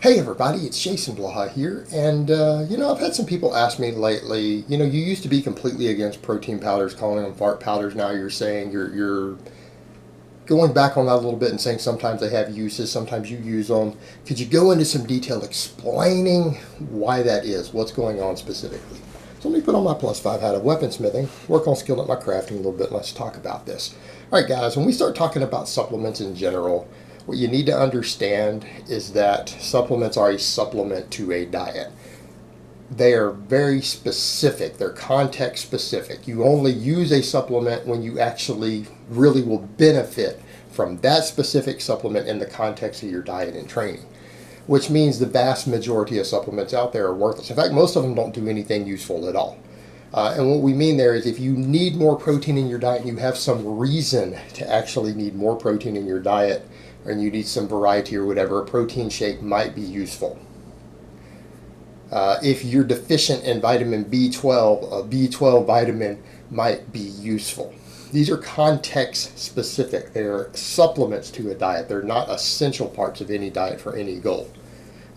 Hey everybody, it's Jason Blaha here, and I've had some people ask me lately, you used to be completely against protein powders, calling them fart powders. Now you're saying you're going back on that a little bit and saying sometimes they have uses, sometimes you use them. Could you go into some detail explaining why that is, what's going on specifically? So let me put on my +5 hat of weaponsmithing, work on skilling up my crafting a little bit, and let's talk about this. All right, guys, when we start talking about supplements in general, what you need to understand is that supplements are a supplement to a diet. They are very specific. They're context specific. You only use a supplement when you actually really will benefit from that specific supplement in the context of your diet and training, which means the vast majority of supplements out there are worthless. In fact, most of them don't do anything useful at all. And what we mean there is if you need more protein in your diet and you have some reason to actually need more protein in your diet, and you need some variety or whatever, a protein shake might be useful. If you're deficient in vitamin B12, a B12 vitamin might be useful. These are context specific. They're supplements to a diet. They're not essential parts of any diet for any goal.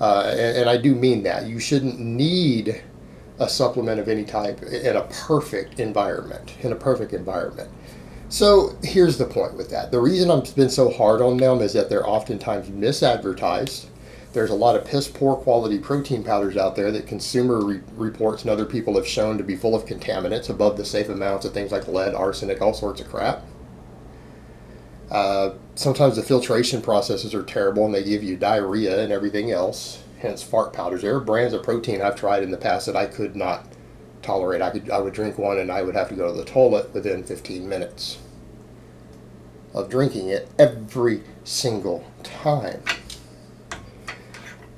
And I do mean that. You shouldn't need a supplement of any type in a perfect environment. So here's the point with that. The reason I've been so hard on them is that they're oftentimes misadvertised. There's a lot of piss poor quality protein powders out there that consumer reports and other people have shown to be full of contaminants above the safe amounts of things like lead, arsenic, all sorts of crap. Sometimes the filtration processes are terrible and they give you diarrhea and everything else, hence fart powders. There are brands of protein I've tried in the past that I could not tolerate. I would drink one and I would have to go to the toilet within 15 minutes of drinking it every single time.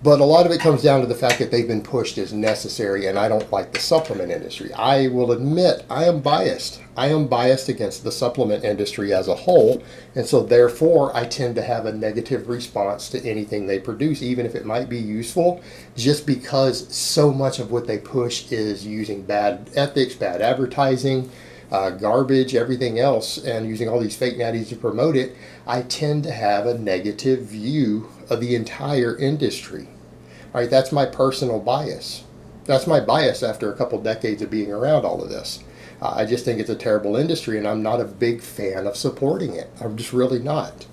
But a lot of it comes down to the fact that they've been pushed as necessary, and I don't like the supplement industry. I will admit I am biased. I am biased against the supplement industry as a whole, and so therefore I tend to have a negative response to anything they produce, even if it might be useful, just because so much of what they push is using bad ethics, bad advertising, garbage, everything else, and using all these fake natties to promote it. I tend to have a negative view of the entire industry. All right, that's my personal bias. That's my bias after a couple decades of being around all of this. I just think it's a terrible industry, and I'm not a big fan of supporting it. I'm just really not.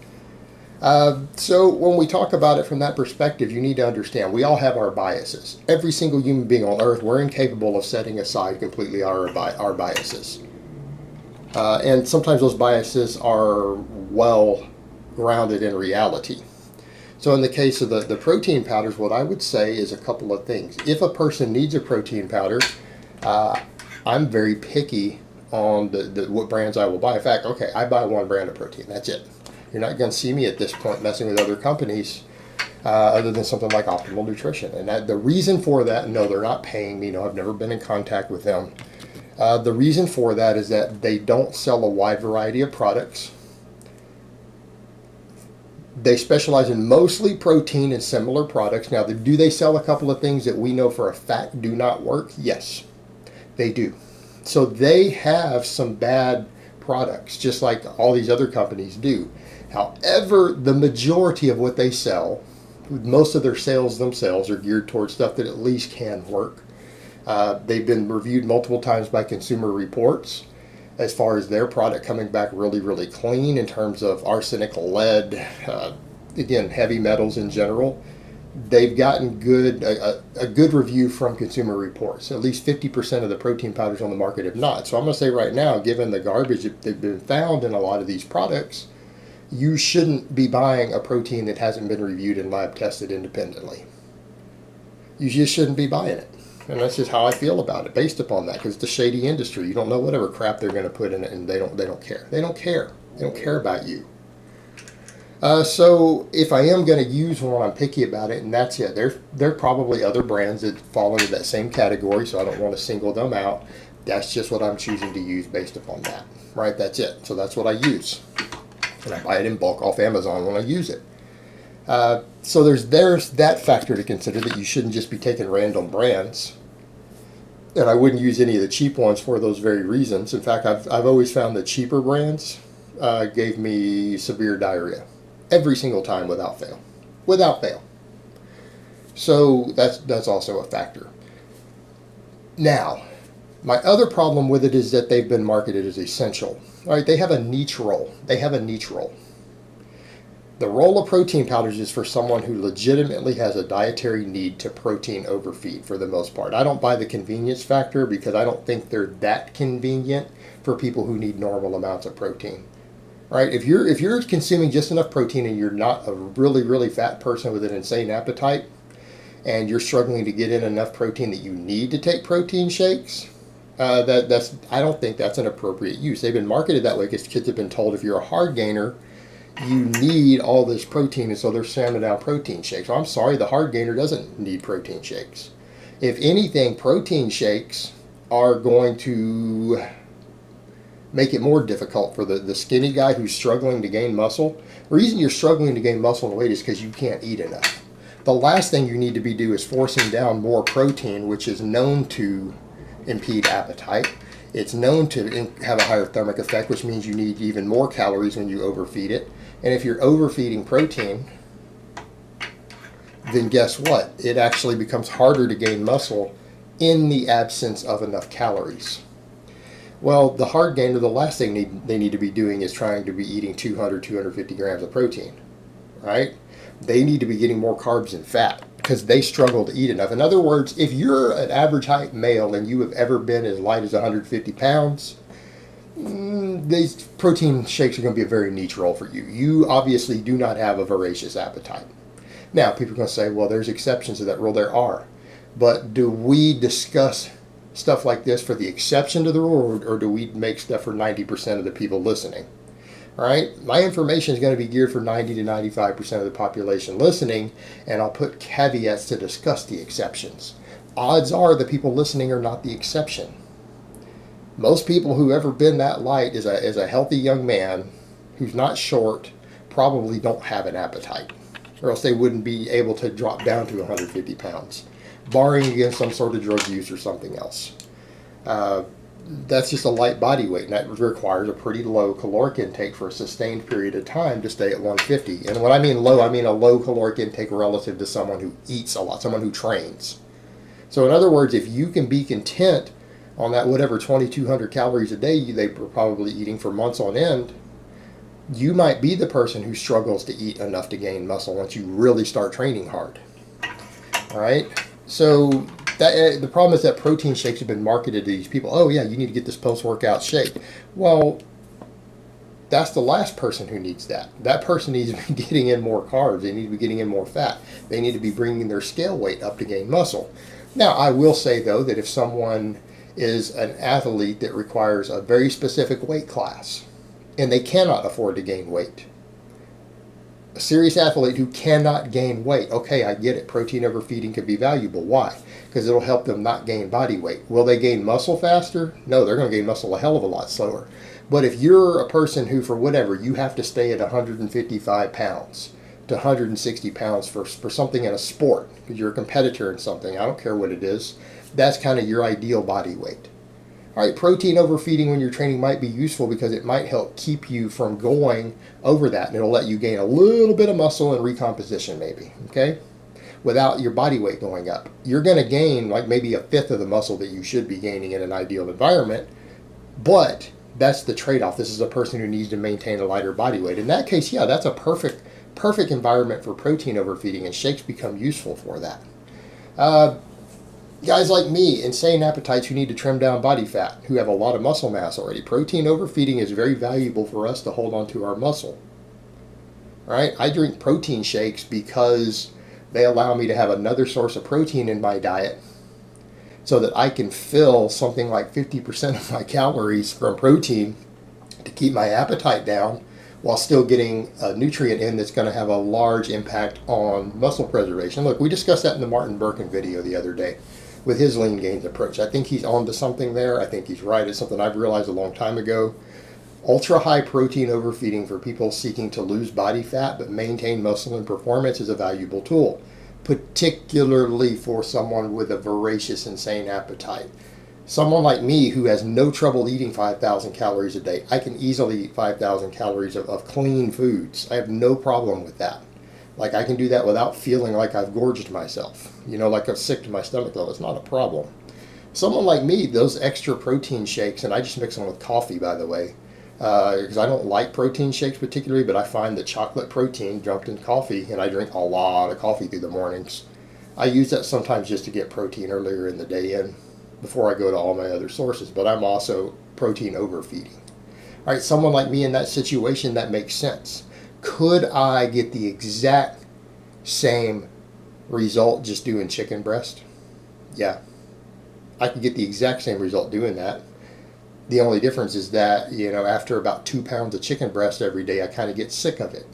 So when we talk about it from that perspective, you need to understand we all have our biases. Every single human being on earth, we're incapable of setting aside completely our biases. And sometimes those biases are well grounded in reality. So in the case of the protein powders, what I would say is a couple of things. If a person needs a protein powder, I'm very picky on what brands I will buy. In fact, okay, I buy one brand of protein. That's it. You're not going to see me at this point messing with other companies other than something like Optimal Nutrition. And the reason for that, no, they're not paying me. No, I've never been in contact with them. The reason for that is that they don't sell a wide variety of products. They specialize in mostly protein and similar products. Now, do they sell a couple of things that we know for a fact do not work? Yes, they do. So they have some bad products, just like all these other companies do. However, the majority of what they sell, most of their sales themselves are geared towards stuff that at least can work. They've been reviewed multiple times by Consumer Reports as far as their product coming back really, really clean in terms of arsenic, lead, again, heavy metals in general. They've gotten a good review from Consumer Reports. At least 50% of the protein powders on the market have not. So I'm going to say right now, given the garbage that they've been found in a lot of these products, you shouldn't be buying a protein that hasn't been reviewed and lab tested independently. You just shouldn't be buying it. And that's just how I feel about it, based upon that, because it's a shady industry. You don't know whatever crap they're going to put in it, and they don't care. They don't care. They don't care about you. So if I am going to use one, I'm picky about it, and that's it. There are probably other brands that fall into that same category, so I don't want to single them out. That's just what I'm choosing to use based upon that. Right? That's it. So that's what I use. And I buy it in bulk off Amazon when I use it. So there's that factor to consider, that you shouldn't just be taking random brands. And I wouldn't use any of the cheap ones for those very reasons. In fact, I've always found that cheaper brands gave me severe diarrhea every single time without fail. Without fail. So that's also a factor. Now, my other problem with it is that they've been marketed as essential. All right, they have a niche role. They have a niche role. The role of protein powders is for someone who legitimately has a dietary need to protein overfeed for the most part. I don't buy the convenience factor because I don't think they're that convenient for people who need normal amounts of protein. Right? If you're consuming just enough protein and you're not a really, really fat person with an insane appetite and you're struggling to get in enough protein that you need to take protein shakes, I don't think that's an appropriate use. They've been marketed that way because kids have been told if you're a hard gainer, you need all this protein, and so they're sending out protein shakes. Well, I'm sorry, the hard gainer doesn't need protein shakes. If anything, protein shakes are going to make it more difficult for the skinny guy who's struggling to gain muscle. The reason you're struggling to gain muscle and weight is because you can't eat enough. The last thing you need to be doing is forcing down more protein, which is known to impede appetite. It's known to have a higher thermic effect, which means you need even more calories when you overfeed it. And if you're overfeeding protein, then guess what? It actually becomes harder to gain muscle in the absence of enough calories. Well, the hard gainer, the last thing they need to be doing is trying to be eating 200, 250 grams of protein, right? They need to be getting more carbs and fat because they struggle to eat enough. In other words, if you're an average height male and you have ever been as light as 150 pounds, these protein shakes are going to be a very niche role for you. You obviously do not have a voracious appetite. Now, people are going to say, well, there's exceptions to that rule. There are. But do we discuss stuff like this for the exception to the rule, or do we make stuff for 90% of the people listening? All right, my information is going to be geared for 90 to 95% of the population listening, and I'll put caveats to discuss the exceptions. Odds are the people listening are not the exception. Most people who ever been that light as a healthy young man who's not short probably don't have an appetite, or else they wouldn't be able to drop down to 150 pounds, barring against some sort of drug use or something else. That's just a light body weight, and that requires a pretty low caloric intake for a sustained period of time to stay at 150. And when I mean low, I mean a low caloric intake relative to someone who eats a lot, someone who trains. So in other words, if you can be content on that whatever 2,200 calories a day they were probably eating for months on end, you might be the person who struggles to eat enough to gain muscle once you really start training hard. All right? So the problem is that protein shakes have been marketed to these people. Oh, yeah, you need to get this post-workout shake. Well, that's the last person who needs that. That person needs to be getting in more carbs. They need to be getting in more fat. They need to be bringing their scale weight up to gain muscle. Now, I will say, though, that if someone is an athlete that requires a very specific weight class and they cannot afford to gain weight, a serious athlete who cannot gain weight, okay, I get it. Protein overfeeding could be valuable. Why? Because it'll help them not gain body weight. Will they gain muscle faster? No, they're going to gain muscle a hell of a lot slower. But if you're a person who, for whatever, you have to stay at 155 pounds to 160 pounds for something in a sport, because you're a competitor in something, I don't care what it is, that's kind of your ideal body weight. All right, protein overfeeding when you're training might be useful because it might help keep you from going over that, and it'll let you gain a little bit of muscle and recomposition maybe, okay, without your body weight going up. You're going to gain like maybe a fifth of the muscle that you should be gaining in an ideal environment, but that's the trade-off. This is a person who needs to maintain a lighter body weight. In that case, yeah, that's a perfect environment for protein overfeeding, and shakes become useful for that. Guys like me, insane appetites who need to trim down body fat, who have a lot of muscle mass already. Protein overfeeding is very valuable for us to hold on to our muscle. All right, I drink protein shakes because they allow me to have another source of protein in my diet so that I can fill something like 50% of my calories from protein to keep my appetite down while still getting a nutrient in that's going to have a large impact on muscle preservation. Look, we discussed that in the Martin Birkin video the other day with his lean gains approach. I think he's on to something there. I think he's right. It's something I've realized a long time ago. Ultra high protein overfeeding for people seeking to lose body fat but maintain muscle and performance is a valuable tool, particularly for someone with a voracious, insane appetite. Someone like me who has no trouble eating 5,000 calories a day, I can easily eat 5,000 calories of clean foods. I have no problem with that. Like I can do that without feeling like I've gorged myself. You know, like I'm sick to my stomach though. It's not a problem. Someone like me, those extra protein shakes, and I just mix them with coffee, by the way, because I don't like protein shakes particularly, but I find the chocolate protein dumped in coffee, and I drink a lot of coffee through the mornings. I use that sometimes just to get protein earlier in the day in before I go to all my other sources, but I'm also protein overfeeding. All right, someone like me in that situation, that makes sense. Could I get the exact same result just doing chicken breast? Yeah, I could get the exact same result doing that. The only difference is that, you know, after about 2 pounds of chicken breast every day, I kind of get sick of it.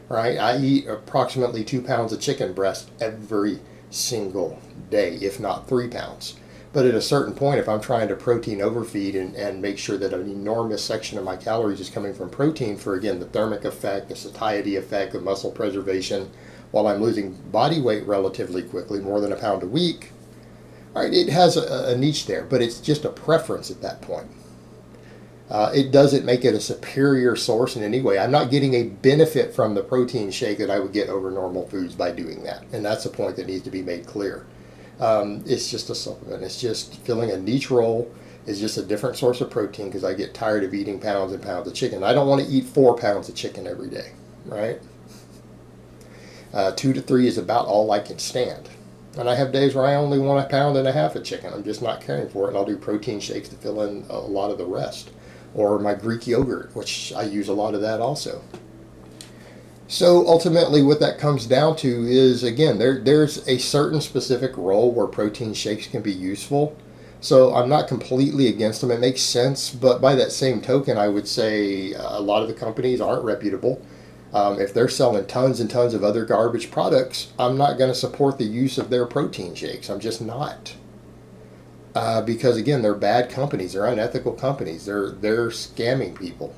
Right? I eat approximately 2 pounds of chicken breast every single day, if not 3 pounds. But at a certain point, if I'm trying to protein overfeed and make sure that an enormous section of my calories is coming from protein for, again, the thermic effect, the satiety effect, the muscle preservation, while I'm losing body weight relatively quickly, more than a pound a week, all right, it has a niche there, but it's just a preference at that point. It doesn't make it a superior source in any way. I'm not getting a benefit from the protein shake that I would get over normal foods by doing that. And that's a point that needs to be made clear. It's just a supplement. It's just filling a niche role. It's just a different source of protein because I get tired of eating pounds and pounds of chicken. I don't want to eat 4 pounds of chicken every day, right? 2 to 3 is about all I can stand. And I have days where I only want 1.5 pounds of chicken. I'm just not caring for it, and I'll do protein shakes to fill in a lot of the rest. Or my Greek yogurt, which I use a lot of that also. So ultimately what that comes down to is, again, there's a certain specific role where protein shakes can be useful. So I'm not completely against them. It makes sense. But by that same token, I would say a lot of the companies aren't reputable. If they're selling tons and tons of other garbage products, I'm not going to support the use of their protein shakes. I'm just not. Because again, they're bad companies. They're unethical companies. They're scamming people.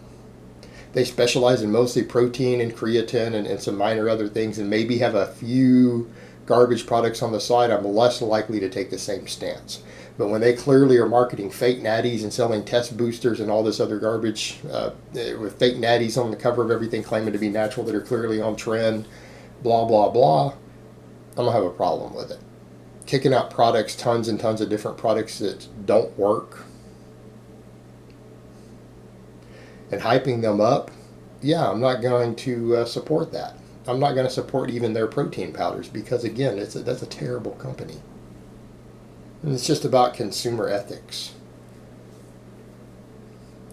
They specialize in mostly protein and creatine and some minor other things, and maybe have a few garbage products on the side. I'm less likely to take the same stance. But when they clearly are marketing fake natties and selling test boosters and all this other garbage with fake natties on the cover of everything claiming to be natural that are clearly on trend, blah, blah, blah, I'm going to have a problem with it. Kicking out products, tons and tons of different products that don't work, and hyping them up, yeah, I'm not going to support that. I'm not going to support even their protein powders because, again, that's a terrible company. And it's just about consumer ethics.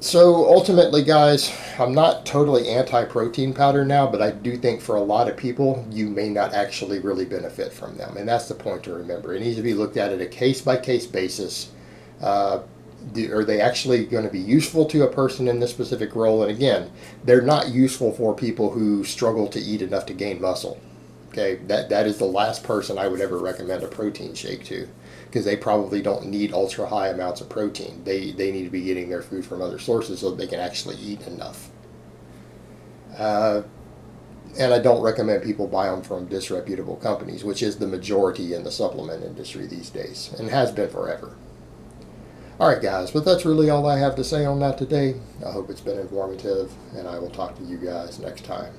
So ultimately, guys, I'm not totally anti-protein powder now, but I do think for a lot of people, you may not actually really benefit from them. And that's the point to remember. It needs to be looked at a case-by-case basis. Are they actually going to be useful to a person in this specific role? And again, they're not useful for people who struggle to eat enough to gain muscle. Okay, that is the last person I would ever recommend a protein shake to, because they probably don't need ultra high amounts of protein. They need to be getting their food from other sources so they can actually eat enough. And I don't recommend people buy them from disreputable companies, which is the majority in the supplement industry these days, and has been forever. Alright guys, but that's really all I have to say on that today. I hope it's been informative, and I will talk to you guys next time.